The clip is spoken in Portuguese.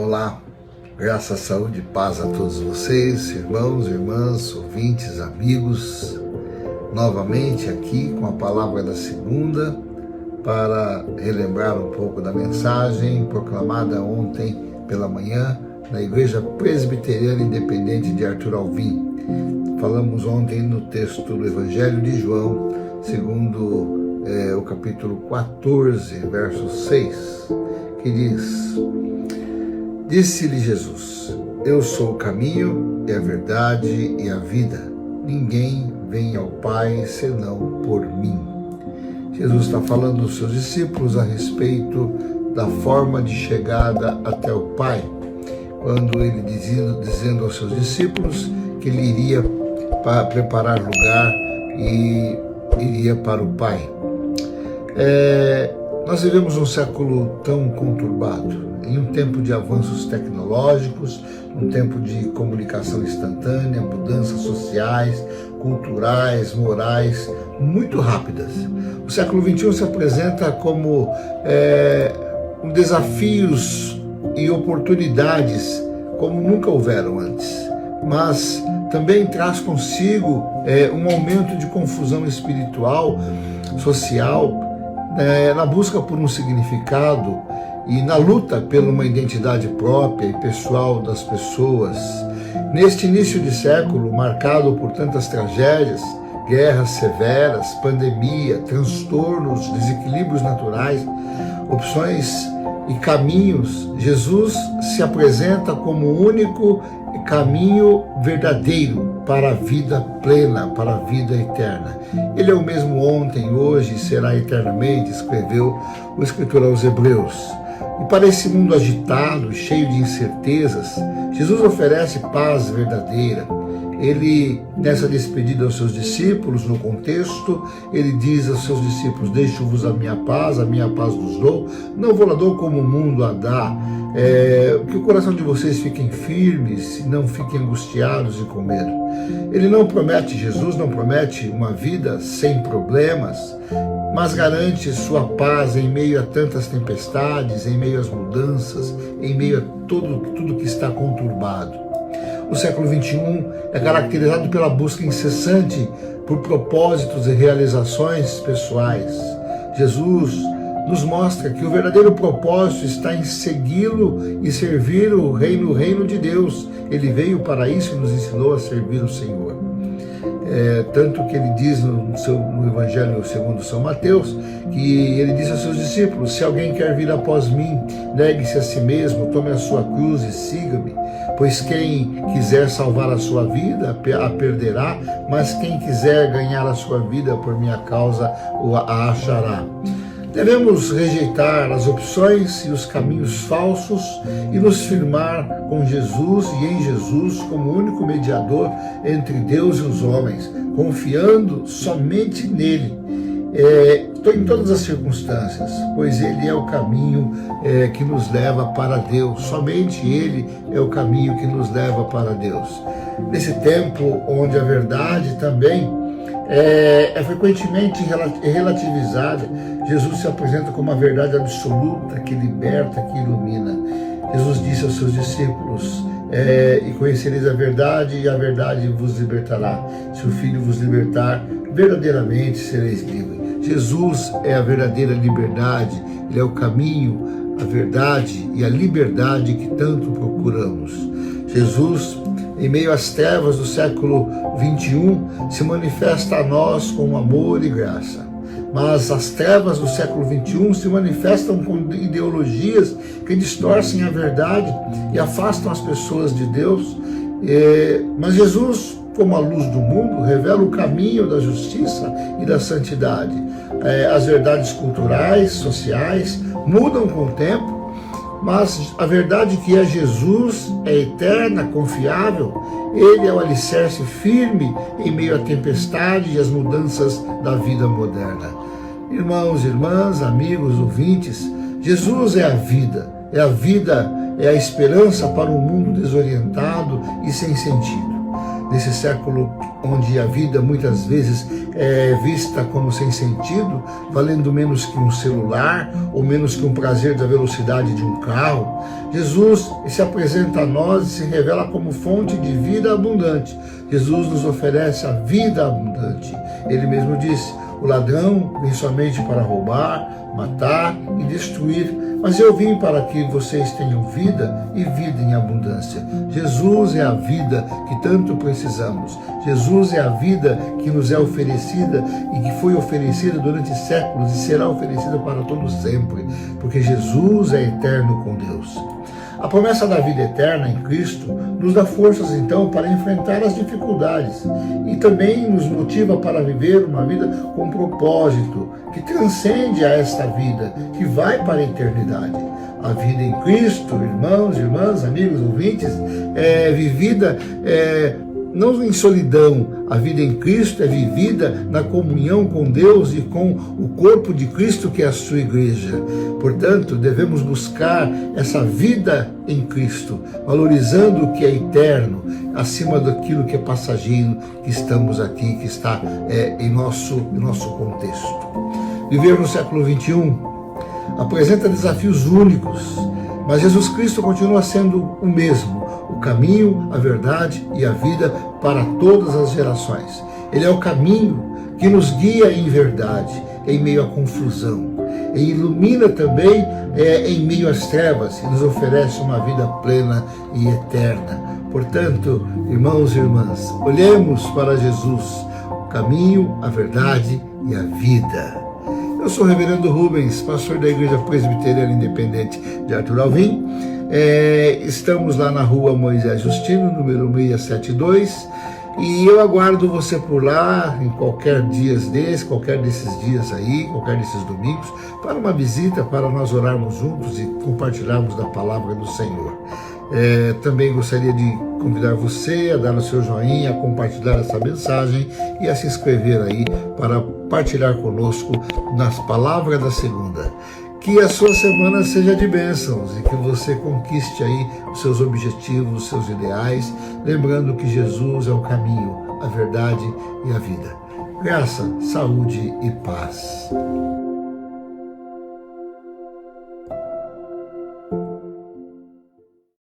Olá, graça, saúde e paz a todos vocês, irmãos, irmãs, ouvintes, amigos, novamente aqui com a palavra da segunda, para relembrar um pouco da mensagem proclamada ontem pela manhã na Igreja Presbiteriana Independente de Arthur Alvim. Falamos ontem no texto do Evangelho de João, segundo o capítulo 14, verso 6, que diz: Disse-lhe Jesus: Eu sou o caminho e a verdade e a vida. Ninguém vem ao Pai senão por mim. Jesus está falando aos seus discípulos a respeito da forma de chegada até o Pai, quando ele dizendo aos seus discípulos que ele iria para preparar lugar e iria para o Pai. Nós vivemos um século tão conturbado, em um tempo de avanços tecnológicos, um tempo de comunicação instantânea, mudanças sociais, culturais, morais, muito rápidas. O século XXI se apresenta como desafios e oportunidades como nunca houveram antes, mas também traz consigo um aumento de confusão espiritual, social, na busca por um significado e na luta por uma identidade própria e pessoal das pessoas. Neste início de século, marcado por tantas tragédias, guerras severas, pandemia, transtornos, desequilíbrios naturais, opções e caminhos, Jesus se apresenta como o único caminho verdadeiro para a vida plena, para a vida eterna. Ele é o mesmo ontem, hoje e será eternamente, escreveu o escritor aos Hebreus. E para esse mundo agitado, cheio de incertezas, Jesus oferece paz verdadeira. Ele, nessa despedida aos seus discípulos, no contexto, ele diz aos seus discípulos: Deixo-vos a minha paz vos dou, não vou lá dou como o mundo a dá. Que o coração de vocês fiquem firmes e não fiquem angustiados e com medo. Ele não promete, Jesus não promete uma vida sem problemas, mas garante sua paz em meio a tantas tempestades, em meio às mudanças, em meio a tudo que está conturbado. O século XXI é caracterizado pela busca incessante por propósitos e realizações pessoais. Jesus nos mostra que o verdadeiro propósito está em segui-lo e servir o reino de Deus. Ele veio para isso e nos ensinou a servir o Senhor. Tanto que ele diz no Evangelho segundo São Mateus, que ele disse aos seus discípulos: Se alguém quer vir após mim, negue-se a si mesmo, tome a sua cruz e siga-me. Pois quem quiser salvar a sua vida, a perderá, mas quem quiser ganhar a sua vida por minha causa, a achará. Devemos rejeitar as opções e os caminhos falsos e nos firmar com Jesus e em Jesus como único mediador entre Deus e os homens, confiando somente nele, em todas as circunstâncias, pois ele é o caminho que nos leva para Deus. Somente ele é o caminho que nos leva para Deus. Nesse tempo onde a verdade também é frequentemente relativizada, Jesus se apresenta como a verdade absoluta que liberta, que ilumina. Jesus disse aos seus discípulos: E conhecereis a verdade, e a verdade vos libertará. Se o Filho vos libertar, verdadeiramente sereis livres. Jesus é a verdadeira liberdade, ele é o caminho, a verdade e a liberdade que tanto procuramos. Jesus, em meio às trevas do século XXI, se manifesta a nós com amor e graça. Mas as trevas do século XXI se manifestam com ideologias que distorcem a verdade e afastam as pessoas de Deus. Mas Jesus, como a luz do mundo, revela o caminho da justiça e da santidade. As verdades culturais, sociais, mudam com o tempo, mas a verdade que é Jesus é eterna, confiável. Ele é o alicerce firme em meio à tempestade e às mudanças da vida moderna. Irmãos, irmãs, amigos, ouvintes, Jesus é a vida, é a esperança para um mundo desorientado e sem sentido. nesse século onde a vida muitas vezes é vista como sem sentido, valendo menos que um celular ou menos que um prazer da velocidade de um carro, Jesus se apresenta a nós e se revela como fonte de vida abundante. Jesus nos oferece a vida abundante. Ele mesmo disse: o ladrão vem somente para roubar, matar e destruir, mas eu vim para que vocês tenham vida e vida em abundância. Jesus é a vida que tanto precisamos. Jesus é a vida que nos é oferecida e que foi oferecida durante séculos e será oferecida para todos sempre, porque Jesus é eterno com Deus. A promessa da vida eterna em Cristo nos dá forças, então, para enfrentar as dificuldades e também nos motiva para viver uma vida com propósito, que transcende a esta vida, que vai para a eternidade. A vida em Cristo, irmãos, irmãs, amigos, ouvintes, é vivida não em solidão. A vida em Cristo é vivida na comunhão com Deus e com o corpo de Cristo, que é a sua igreja. Portanto, devemos buscar essa vida em Cristo, valorizando o que é eterno, acima daquilo que é passageiro, que estamos aqui, que está em nosso contexto. Viver no século XXI apresenta desafios únicos, mas Jesus Cristo continua sendo o mesmo, o caminho, a verdade e a vida para todas as gerações. Ele é o caminho que nos guia em verdade, em meio à confusão, e ilumina também em meio às trevas, e nos oferece uma vida plena e eterna. Portanto, irmãos e irmãs, olhemos para Jesus, o caminho, a verdade e a vida. Eu sou o reverendo Rubens, pastor da Igreja Presbiteriana Independente de Arthur Alvim. Estamos lá na rua Moisés Justino, número 672, e eu aguardo você por lá em qualquer desses dias aí, qualquer desses domingos, para uma visita, para nós orarmos juntos e compartilharmos da palavra do Senhor. Também gostaria de convidar você a dar o seu joinha, a compartilhar essa mensagem e a se inscrever aí para partilhar conosco nas palavras da segunda. Que a sua semana seja de bênçãos e que você conquiste aí os seus objetivos, os seus ideais, lembrando que Jesus é o caminho, a verdade e a vida. Graça, saúde e paz.